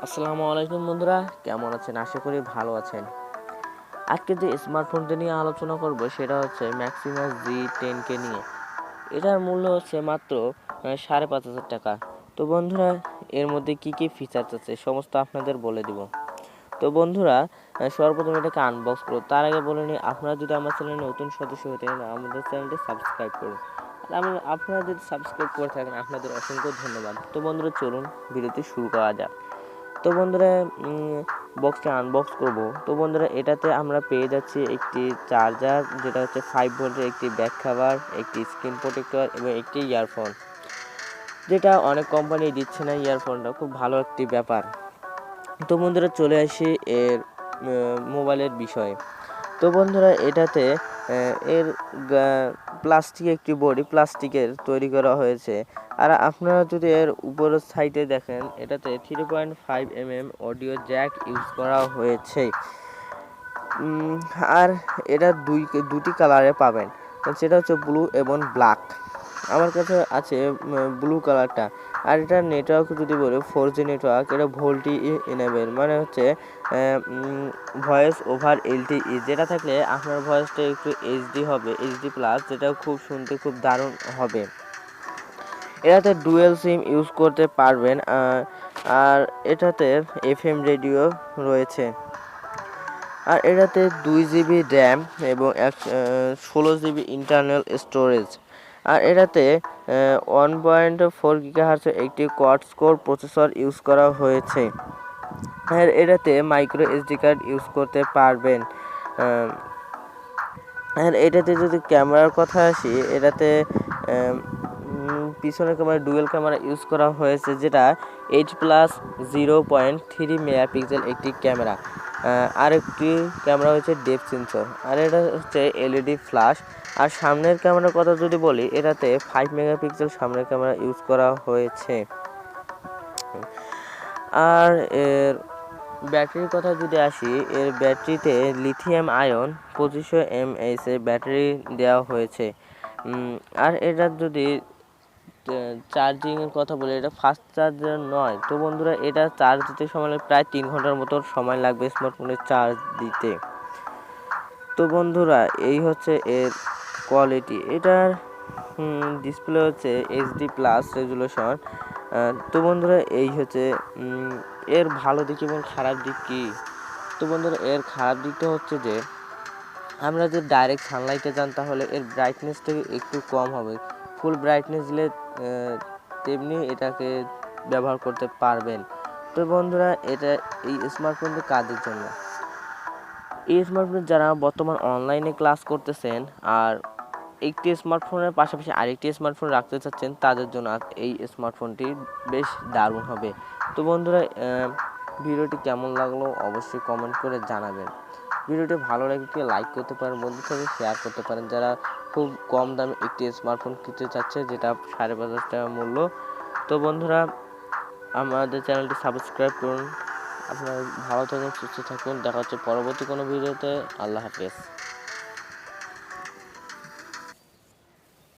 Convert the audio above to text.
আসসালামু আলাইকুম বন্ধুরা, কেমন আছেন? আশা করি ভালো আছেন। আজকে যে স্মার্টফোনটি নিয়ে আলোচনা করব সেটা হচ্ছে ম্যাক্সিমাস G10 কে নিয়ে। এটার মূল্য হচ্ছে মাত্র 5,500 টাকা। তো বন্ধুরা, এর মধ্যে কি কি ফিচার্স আছে সমস্ত আপনাদের বলে দিব। তো বন্ধুরা, সর্বপ্রথম এটাকে আনবক্স করব। তার আগে বলে নিই, আপনারা যদি আমার চ্যানেলে নতুন সদস্য হয়ে থাকেন আমাদের চ্যানেলটি সাবস্ক্রাইব করুন। আর আপনারা যদি সাবস্ক্রাইব করে থাকেন আপনাদের অসংখ্য ধন্যবাদ। তো বন্ধুরা, চলুন ভিডিওটি শুরু করা যাক। তো বন্ধুরা, বক্সটা আনবক্স করব। তো বন্ধুরা, এটাতে আমরা পেয়ে যাচ্ছি একটি চার্জার, যেটা হচ্ছে 5 ভোল্টের, একটি ব্যাক কভার, একটি স্ক্রিন প্রোটেক্টর এবং একটি ইয়ারফোন, যেটা অনেক কোম্পানি দিচ্ছে না। ইয়ারফোনটা খুব ভালো একটি ব্যাপার। তো বন্ধুরা, চলে আসি এর মোবাইলের বিষয়ে। তো বন্ধুরা, এটাতে এর প্লাস্টিক একটি বডি প্লাস্টিকের তৈরি করা হয়েছে। আর আপনারা যদি এর উপরের সাইডে দেখেন, এটাতে 3.5 mm অডিও জ্যাক ইউজ করা হয়েছে। আর এটা দুটি কালারে পাবেন, সেটা হচ্ছে ব্লু এবং ব্ল্যাক। আমার কাছে আছে ব্লু কালারটা। আর এটার নেটওয়ার্ক যদি বলি 4G নেটওয়ার্ক। এটা ভোল্টি এনেবেল, মানে হচ্ছে ভয়েস ওভার LTE, যেটা থাকলে আপনার ভয়েসটা একটু HD হবে, HD প্লাস, যেটা খুব শুনতে খুব দারুণ হবে। এটাতে ডুয়েল সিম ইউজ করতে পারবেন। আর এটাতে FM রেডিও রয়েছে। আর এটাতে 2GB র্যাম এবং 16GB ইন্টারনাল স্টোরেজ। আর এটাতে 1.4 GHz একটি কোয়াড কোর প্রসেসর ইউজ করা হয়েছে। আর এটাতে মাইক্রো SD কার্ড ইউজ করতে পারবেন। আর এটাতে যদি ক্যামেরার কথা আসি, এটাতে পিছনের ক্যামেরা ডুয়েল ক্যামেরা ইউজ করা হয়েছে, যেটা 8+0.3 মেগাপিক্সেল একটি ক্যামেরা। আর একটি ক্যামেরা হচ্ছে ডেপথ সেন্সর। আর এটা হচ্ছে LED ফ্ল্যাশ। আর সামনের ক্যামেরার কথা যদি বলি, এটাতে 5 মেগাপিক্সেল সামনের ক্যামেরা ইউজ করা হয়েছে। আর এর ব্যাটারির কথা যদি আসি, এর ব্যাটারিতে লিথিয়াম আয়ন 2500 mAh এর ব্যাটারি দেওয়া হয়েছে। আর এটা যদি চার্জিংয়ের কথা বলি, এটা ফাস্ট চার্জার নয়। তো বন্ধুরা, এটা চার্জ দিতে সময় লাগে প্রায় 3 ঘন্টার মতো সময় লাগবে স্মার্টফোনের চার্জ দিতে। তো বন্ধুরা, এই হচ্ছে এর কোয়ালিটি। এটার ডিসপ্লে হচ্ছে HD প্লাস রেজুলেশন। তো বন্ধুরা, এই হচ্ছে এর ভালো দিক এবং খারাপ দিক কী। তো বন্ধুরা, এর খারাপ দিকটা হচ্ছে যে আমরা যদি ডাইরেক্ট সানলাইটে যান তাহলে এর ব্রাইটনেসটা একটু কম হবে। ফুল ব্রাইটনেস দিলে তেমনি এটাকে ব্যবহার করতে পারবেন। তো বন্ধুরা, এই স্মার্টফোনটি কাদের জন্য? এই স্মার্টফোন যারা বর্তমান অনলাইনে ক্লাস করতেছেন আর একটি স্মার্টফোনের পাশাপাশি আরেকটি স্মার্টফোন রাখতে চাচ্ছেন, তাদের জন্য এই স্মার্টফোনটি বেশ দারুণ হবে। তো বন্ধুরা, ভিডিওটি কেমন লাগলো অবশ্যই কমেন্ট করে জানাবেন। ভিডিওটি ভালো লাগলে লাইক করতে পারেন, বন্ধুদের সাথে শেয়ার করতে পারেন যারা খুব কম দামে একটি স্মার্টফোন কিনতে চাচ্ছে, যেটা 5,500 টাকা মূল্য। তো বন্ধুরা, আমাদের চ্যানেলটি সাবস্ক্রাইব করুন। আপনারা ভালো থাকুন, সুস্থ থাকুন। দেখা হচ্ছে পরবর্তী কোনো ভিডিওতে। আল্লাহ হাফেজ।